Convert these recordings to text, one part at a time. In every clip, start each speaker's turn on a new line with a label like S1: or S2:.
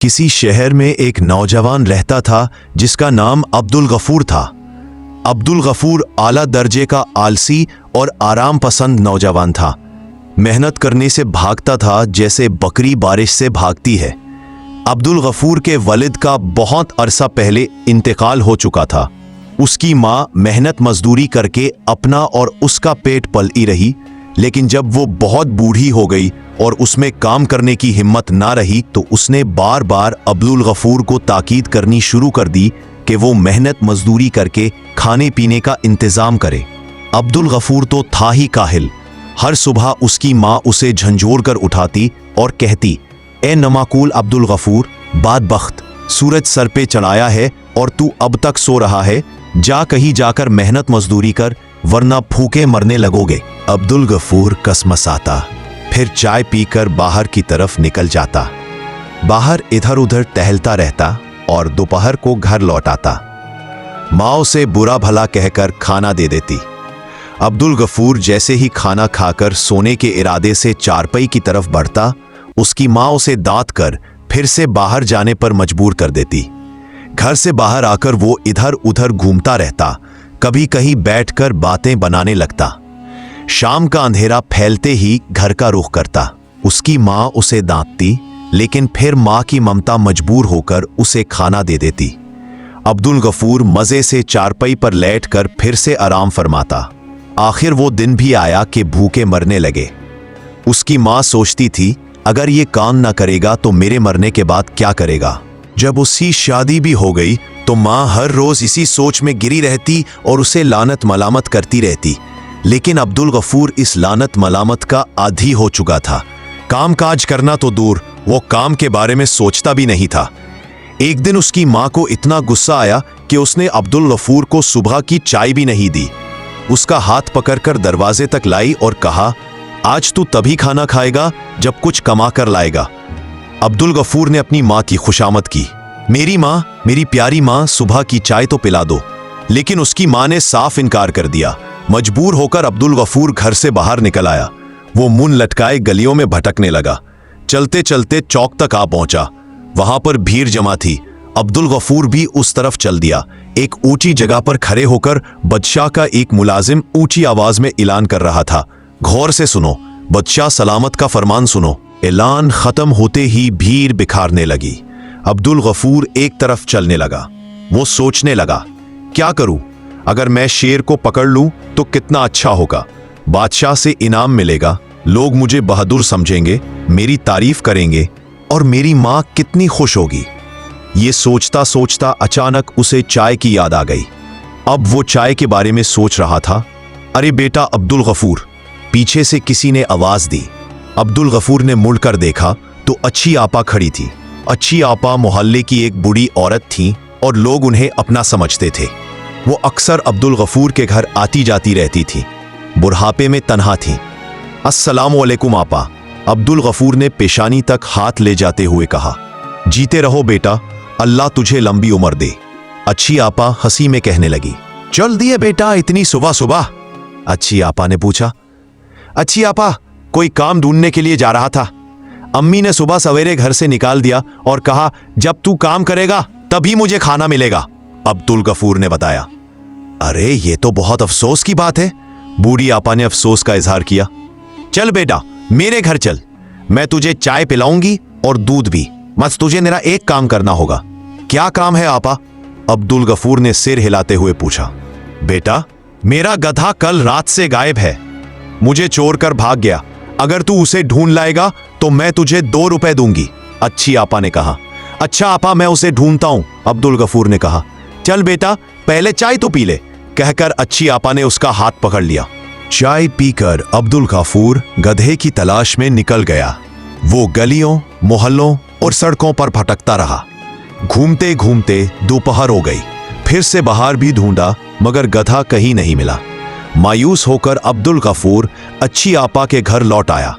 S1: किसी शहर में एक नौजवान रहता था जिसका नाम अब्दुल गफूर था। अब्दुल गफूर आला दर्जे का आलसी और आराम पसंद नौजवान था। मेहनत करने से भागता था जैसे बकरी बारिश से भागती है। अब्दुल गफूर के वलिद का बहुत अरसा पहले इंतकाल हो चुका था। उसकी माँ मेहनत मजदूरी करके अपना और उसका पेट पलती रही, लेकिन जब वो बहुत बूढ़ी हो गई और उसमें काम करने की हिम्मत ना रही तो उसने बार बार अब्दुल गफूर को ताकीद करनी शुरू कर दी कि वो मेहनत मजदूरी करके खाने पीने का इंतजाम करे। अब्दुल गफूर तो था ही काहिल। हर सुबह उसकी माँ उसे झंझोर कर उठाती और कहती, ए नमाकूल अब्दुल गफूर, बादबख्त, सूरज सर पे चढ़ाया है और तू अब तक सो रहा है, जा कहीं जाकर मेहनत मजदूरी कर वरना भूखे मरने लगोगे। अब्दुल गफूर कसमसाता, फिर चाय पीकर बाहर की तरफ निकल जाता। बाहर इधर उधर टहलता रहता और दोपहर को घर लौट आता। माँ उसे बुरा भला कहकर खाना दे देती। अब्दुल गफूर जैसे ही खाना खाकर सोने के इरादे से चारपाई की तरफ बढ़ता, उसकी माँ उसे दांत कर फिर से बाहर जाने पर मजबूर कर देती। घर से बाहर आकर वो इधर उधर घूमता रहता, कभी कहीं बैठकर बातें बनाने लगता। शाम का अंधेरा फैलते ही घर का रुख करता। उसकी माँ उसे डांटती, लेकिन फिर माँ की ममता मजबूर होकर उसे खाना दे देती। अब्दुल गफूर मजे से चारपाई पर लेटकर फिर से आराम फरमाता। आखिर वो दिन भी आया कि भूखे मरने लगे। उसकी माँ सोचती थी, अगर ये काम ना करेगा तो मेरे मरने के बाद क्या करेगा। जब उसकी शादी भी हो गई तो माँ हर रोज इसी सोच में गिरी रहती और उसे लानत मलामत करती रहती। लेकिन अब्दुल गफूर इस लानत मलामत का आदी हो चुका था। काम काज करना तो दूर, वो काम के बारे में सोचता भी नहीं था। एक दिन उसकी माँ को इतना गुस्सा आया कि उसने अब्दुल गफूर को सुबह की चाय भी नहीं दी। उसका हाथ पकड़कर दरवाजे तक लाई और कहा, आज तू तभी खाना खाएगा जब कुछ कमा कर लाएगा। अब्दुल गफूर ने अपनी माँ की खुशामद की, मेरी माँ, मेरी प्यारी माँ, सुबह की चाय तो पिला दो। लेकिन उसकी माँ ने साफ इनकार कर दिया। मजबूर होकर अब्दुल गफूर घर से बाहर निकल आया। वो मुंह लटकाए गलियों में भटकने लगा। चलते चलते चौक तक आ पहुंचा। वहां पर भीड़ जमा थी। अब्दुल गफूर भी उस तरफ चल दिया। एक ऊंची जगह पर खड़े होकर बादशाह का एक मुलाजिम ऊंची आवाज में ऐलान कर रहा था, गौर से सुनो, बादशाह सलामत का फरमान सुनो। ऐलान खत्म होते ही भीड़ बिखारने लगी। अब्दुल गफूर एक तरफ चलने लगा। वो सोचने लगा, क्या करूं? अगर मैं शेर को पकड़ लूं तो कितना अच्छा होगा। बादशाह से इनाम मिलेगा, लोग मुझे बहादुर समझेंगे, मेरी तारीफ करेंगे और मेरी माँ कितनी खुश होगी। ये सोचता सोचता अचानक उसे चाय की याद आ गई। अब वो चाय के बारे में सोच रहा था। अरे बेटा अब्दुल गफूर, पीछे से किसी ने आवाज दी। अब्दुल गफूर ने मुड़कर देखा तो अच्छी आपा खड़ी थी। अच्छी आपा मोहल्ले की एक बूढ़ी औरत थी और लोग उन्हें अपना समझते थे। वो अक्सर अब्दुल गफूर के घर आती जाती रहती थी। बुढ़ापे में तन्हा थी। अस्सलाम वालेकुम आपा, अब्दुल गफूर ने पेशानी तक हाथ ले जाते हुए कहा। जीते रहो बेटा, अल्लाह तुझे लंबी उम्र दे। अच्छी आपा हंसी में कहने लगी, चल दिए बेटा इतनी सुबह सुबह? अच्छी आपा ने पूछा। अच्छी आपा, कोई काम ढूंढने के लिए जा रहा था। अम्मी ने सुबह सवेरे घर से निकाल दिया और कहा, जब तू काम करेगा तभी मुझे खाना मिलेगा। अब्दुल गफूर ने बताया। अरे ये तो बहुत अफसोस की बात है। बूढ़ी आपा ने अफसोस का इजहार किया। चल बेटा मेरे घर चल, मैं तुझे चाय पिलाऊंगी और दूध भी। बस तुझे मेरा एक काम करना होगा। क्या काम है आपा? अब्दुल गफूर ने सिर हिलाते हुए पूछा। बेटा मेरा गधा कल रात से गायब है, मुझे चोर कर भाग गया। अगर तू उसे ढूंढ लाएगा तो मैं तुझे 2 रुपए दूंगी। अच्छी आपा ने कहा। अच्छा आपा, मैं उसे ढूंढता हूं, अब्दुल गफूर ने कहा। चल बेटा पहले चाय तो पी ले, कहकर अच्छी आपा ने उसका हाथ पकड़ लिया। चाय पीकर अब्दुल गफूर गधे की तलाश में निकल गया। वो गलियों, मोहल्लों और सड़कों पर भटकता रहा। घूमते घूमते दोपहर हो गई। फिर से बाहर भी ढूंढा मगर गधा कहीं नहीं मिला। मायूस होकर अब्दुल गफूर अच्छी आपा के घर लौट आया।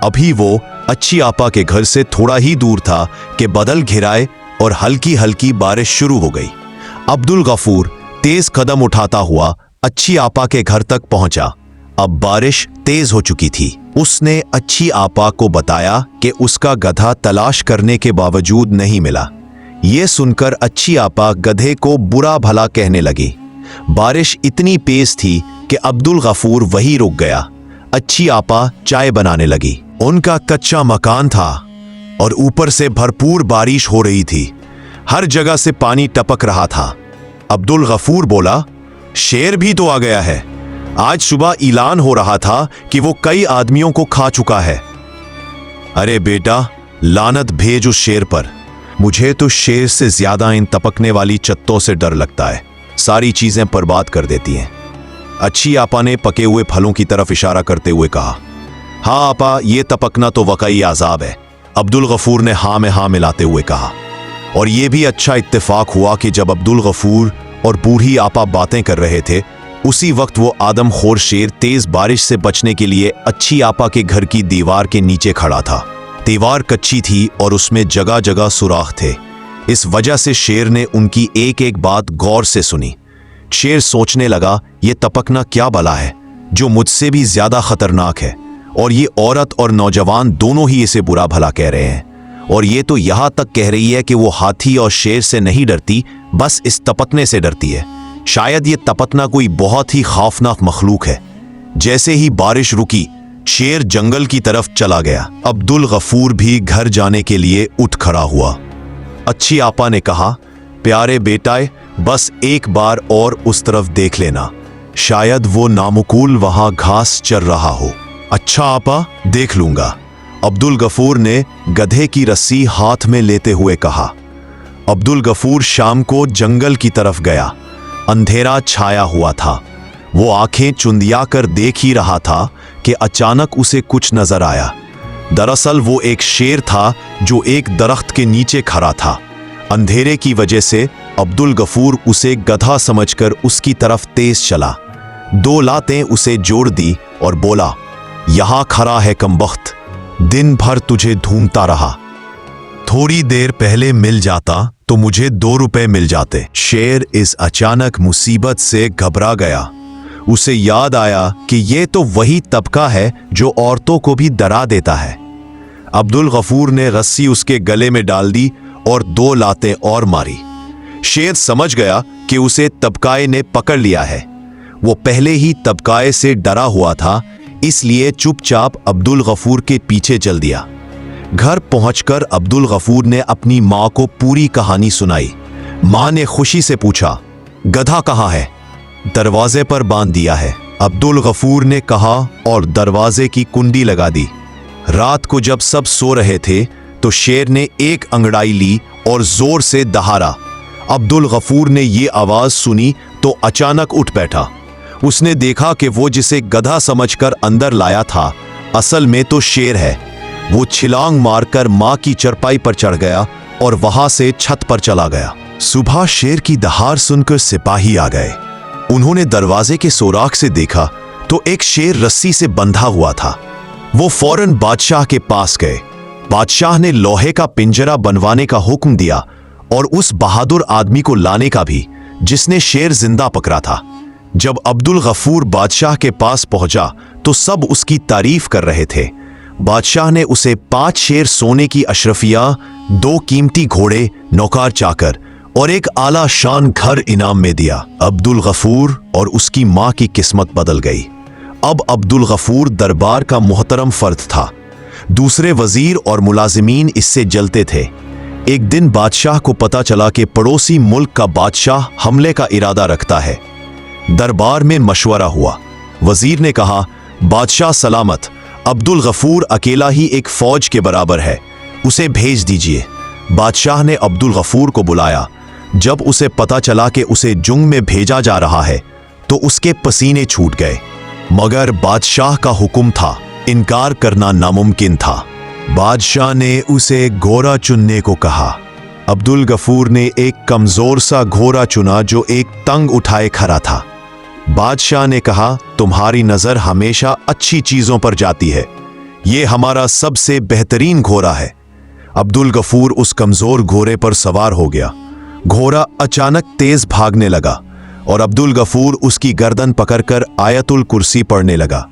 S1: अभी वो अच्छी आपा के घर से थोड़ा ही दूर था कि बादल घिराए और हल्की हल्की बारिश शुरू हो गई। अब्दुल गफूर तेज कदम उठाता हुआ अच्छी आपा के घर तक पहुंचा। अब बारिश तेज हो चुकी थी। उसने अच्छी आपा को बताया कि उसका गधा तलाश करने के बावजूद नहीं मिला। ये सुनकर अच्छी आपा गधे को बुरा भला कहने लगी। बारिश इतनी तेज थी कि अब्दुल गफूर वहीं रुक गया। अच्छी आपा चाय बनाने लगी। उनका कच्चा मकान था और ऊपर से भरपूर बारिश हो रही थी। हर जगह से पानी टपक रहा था। अब्दुल गफूर बोला, शेर भी तो आ गया है। आज सुबह ऐलान हो रहा था कि वो कई आदमियों को खा चुका है। अरे बेटा, लानत भेज उस शेर पर। मुझे तो शेर से ज्यादा इन टपकने वाली चत्तों से डर लगता है। सारी चीजें बर्बाद कर देती हैं। अच्छी आपा ने पके हुए फलों की तरफ इशारा करते हुए कहा, हाँ आपा, ये टपकना तो वकई आजाब है। अब्दुल गफूर ने हाँ में हाँ मिलाते हुए कहा। और ये भी अच्छा इत्तेफाक हुआ कि जब अब्दुल गफूर और बूढ़ी आपा बातें कर रहे थे, उसी वक्त वो आदमखोर शेर तेज बारिश से बचने के लिए अच्छी आपा के घर की दीवार के नीचे खड़ा था। दीवार कच्ची थी और उसमें जगह जगह सुराख थे। इस वजह से शेर ने उनकी एक एक बात गौर से सुनी। शेर सोचने लगा, ये टपकना क्या बला है जो मुझसे भी ज्यादा खतरनाक है, और ये औरत और नौजवान दोनों ही इसे बुरा भला कह रहे हैं। और ये तो यहां तक कह रही है कि वो हाथी और शेर से नहीं डरती, बस इस टपकने से डरती है। शायद ये टपकना कोई बहुत ही खौफनाक मखलूक है। जैसे ही बारिश रुकी, शेर जंगल की तरफ चला गया। अब्दुल गफूर भी घर जाने के लिए उठ खड़ा हुआ। अच्छी आपा ने कहा, प्यारे बेटाए, बस एक बार और उस तरफ देख लेना, शायद वो नामुकुल वहां घास चर रहा हो। अच्छा आपा, देख लूंगा, अब्दुल गफूर ने गधे की रस्सी हाथ में लेते हुए कहा। अब्दुल गफूर शाम को जंगल की तरफ गया। अंधेरा छाया हुआ था। वो आंखें चुंदिया कर देख ही रहा था कि अचानक उसे कुछ नजर आया। दरअसल वो एक शेर था जो एक दरख्त के नीचे खड़ा था। अंधेरे की वजह से अब्दुल गफूर उसे गधा समझकर उसकी तरफ तेज चला। 2 लातें उसे जोड़ दी और बोला, यहां खड़ा है कमबख्त, दिन भर तुझे ढूंढता रहा। थोड़ी देर पहले मिल जाता तो मुझे 2 रुपए मिल जाते। शेर इस अचानक मुसीबत से घबरा गया। उसे याद आया कि ये तो वही तबका है जो औरतों को भी डरा देता है। अब्दुल गफूर ने रस्सी उसके गले में डाल दी और 2 लातें और मारी। शेर समझ गया कि उसे तबकाए ने पकड़ लिया है। वो पहले ही तबकाए से डरा हुआ था, इसलिए चुपचाप अब्दुल गफूर के पीछे चल दिया। घर पहुंचकर अब्दुल गफूर ने अपनी मां को पूरी कहानी सुनाई। मां ने खुशी से पूछा, गधा कहाँ है? दरवाजे पर बांध दिया है, अब्दुल गफूर ने कहा और दरवाजे की कुंडी लगा दी। रात को जब सब सो रहे थे तो शेर ने एक अंगड़ाई ली और जोर से दहाड़ा। अब्दुल गफूर ने ये आवाज सुनी तो अचानक उठ बैठा। उसने देखा कि वो जिसे गधा समझकर अंदर लाया था, असल में तो शेर है। वो छिलांग मारकर मां की चरपाई पर चढ़ गया और वहां से छत पर चला गया। सुबह शेर की दहाड़ सुनकर सिपाही आ गए। उन्होंने दरवाजे के सुराख से देखा तो एक शेर रस्सी से बंधा हुआ था। वो फौरन बादशाह के पास गए। बादशाह ने लोहे का पिंजरा बनवाने का हुक्म दिया और उस बहादुर आदमी को लाने का भी, जिसने शेर जिंदा पकड़ा था। जब अब्दुल गफूर बादशाह के पास पहुंचा तो सब उसकी तारीफ कर रहे थे। बादशाह ने उसे 5 शेर सोने की अशरफिया, 2 कीमती घोड़े, नौकर चाकर और एक आला शान घर इनाम में दिया। अब्दुल गफूर और उसकी मां की किस्मत बदल गई। अब अब्दुल गफूर दरबार का मोहतरम फर्द था। दूसरे वजीर और मुलाजिमीन इससे जलते थे। एक दिन बादशाह को पता चला कि पड़ोसी मुल्क का बादशाह हमले का इरादा रखता है। दरबार में मशवरा हुआ। वजीर ने कहा, बादशाह सलामत, अब्दुल गफूर अकेला ही एक फौज के बराबर है, उसे भेज दीजिए। बादशाह ने अब्दुल गफूर को बुलाया। जब उसे पता चला कि उसे जुंग में भेजा जा रहा है तो उसके पसीने छूट गए, मगर बादशाह का हुक्म था, इनकार करना नामुमकिन था। बादशाह ने उसे घोड़ा चुनने को कहा। अब्दुल गफूर ने एक कमजोर सा घोड़ा चुना जो एक तंग उठाए खड़ा था। बादशाह ने कहा, तुम्हारी नजर हमेशा अच्छी चीजों पर जाती है, ये हमारा सबसे बेहतरीन घोड़ा है। अब्दुल गफूर उस कमजोर घोड़े पर सवार हो गया। घोड़ा अचानक तेज भागने लगा और अब्दुल गफूर उसकी गर्दन पकड़कर आयतुल कुर्सी पढ़ने लगा।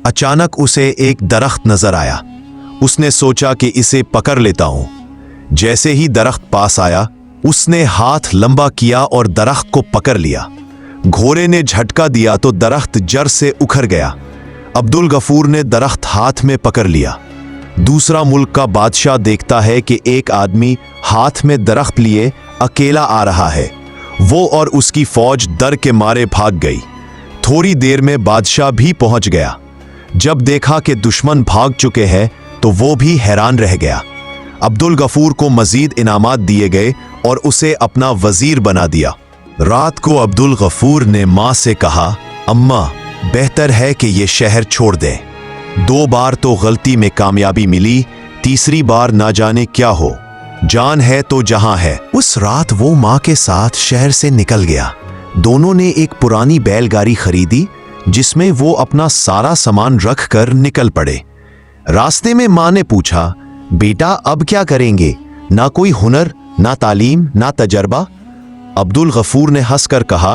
S1: अचानक उसे एक दरख्त नजर आया। उसने सोचा कि इसे पकड़ लेता हूं। जैसे ही दरख्त पास आया, उसने हाथ लंबा किया और दरख्त को पकड़ लिया। घोड़े ने झटका दिया तो दरख्त जड़ से उखड़ गया। अब्दुल गफूर ने दरख्त हाथ में पकड़ लिया। दूसरा मुल्क का बादशाह देखता है कि एक आदमी हाथ में दरख्त लिए अकेला आ रहा है। वो और उसकी फौज डर के मारे भाग गई। थोड़ी देर में बादशाह भी पहुंच गया। जब देखा कि दुश्मन भाग चुके हैं तो वो भी हैरान रह गया। अब्दुल गफूर को मजीद इनामात दिए गए और उसे अपना वजीर बना दिया। रात को अब्दुल गफूर ने माँ से कहा, अम्मा, बेहतर है कि ये शहर छोड़ दें। 2 बार तो गलती में कामयाबी मिली, तीसरी बार ना जाने क्या हो। जान है तो जहां है। उस रात वो माँ के साथ शहर से निकल गया। दोनों ने एक पुरानी बैलगाड़ी खरीदी जिसमें वो अपना सारा सामान रख कर निकल पड़े। रास्ते में माँ ने पूछा, बेटा अब क्या करेंगे? ना कोई हुनर, ना तालीम, ना तजर्बा। अब्दुल गफूर ने हंसकर कहा,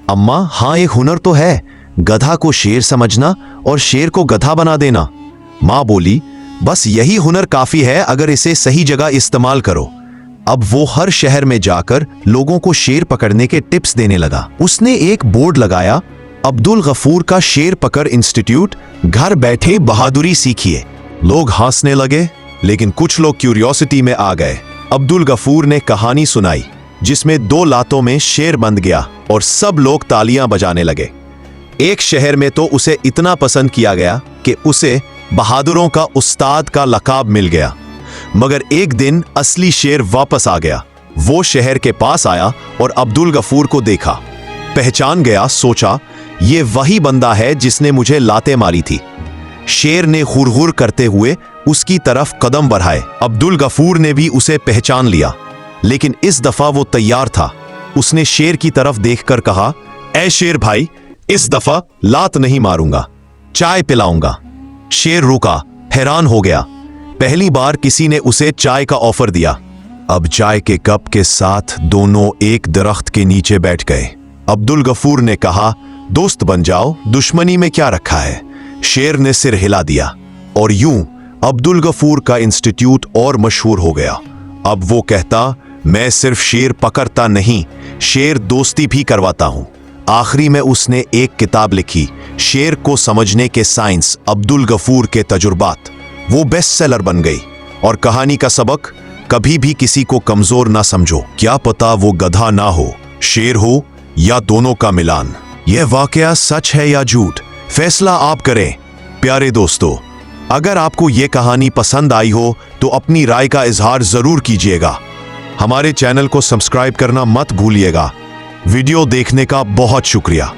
S1: अम्मा, हाँ एक हुनर तो है, गधा को शेर समझना और शेर को गधा बना देना। माँ बोली, बस यही हुनर काफी है अगर इसे सही जगह इस्तेमाल करो। अब वो हर शहर में जाकर लोगों को शेर पकड़ने के टिप्स देने लगा। उसने एक बोर्ड लगाया, अब्दुल गफूर का शेर पकड़ इंस्टीट्यूट, घर बैठे बहादुरी सीखिए। लोग हंसने लगे, लेकिन कुछ लोग क्यूरियोसिटी में आ गए। अब्दुल गफूर ने कहानी सुनाई जिसमें 2 लातों में शेर बंध गया और सब लोग तालियां बजाने लगे। एक शहर में तो उसे इतना पसंद किया गया कि उसे बहादुरों का उस्ताद का लकाब मिल गया। मगर एक दिन असली शेर वापस आ गया। वो शहर के पास आया और अब्दुल गफूर को देखा, पहचान गया। सोचा, ये वही बंदा है जिसने मुझे लाते मारी थी। शेर ने हुरहुर करते हुए उसकी तरफ कदम बढ़ाए। अब्दुल गफूर ने भी उसे पहचान लिया, लेकिन इस दफा वो तैयार था। उसने शेर की तरफ देखकर कहा, ऐ शेर भाई, इस दफा लात नहीं मारूंगा, चाय पिलाऊंगा। शेर रुका, हैरान हो गया। पहली बार किसी ने उसे चाय का ऑफर दिया। अब चाय के कप के साथ दोनों एक दरख्त के नीचे बैठ गए। अब्दुल गफूर ने कहा, दोस्त बन जाओ, दुश्मनी में क्या रखा है। शेर ने सिर हिला दिया और यूं अब्दुल गफूर का इंस्टीट्यूट और मशहूर हो गया। अब वो कहता, मैं सिर्फ शेर पकड़ता नहीं, शेर दोस्ती भी करवाता हूं। आखिरी में उसने एक किताब लिखी, शेर को समझने के साइंस, अब्दुल गफूर के तजुर्बात। वो बेस्ट सेलर बन गई। और कहानी का सबक, कभी भी किसी को कमजोर ना समझो, क्या पता वो गधा ना हो, शेर हो या दोनों का मिलान। यह वाकया सच है या झूठ, फैसला आप करें। प्यारे दोस्तों, अगर आपको ये कहानी पसंद आई हो तो अपनी राय का इजहार जरूर कीजिएगा। हमारे चैनल को सब्सक्राइब करना मत भूलिएगा। वीडियो देखने का बहुत शुक्रिया।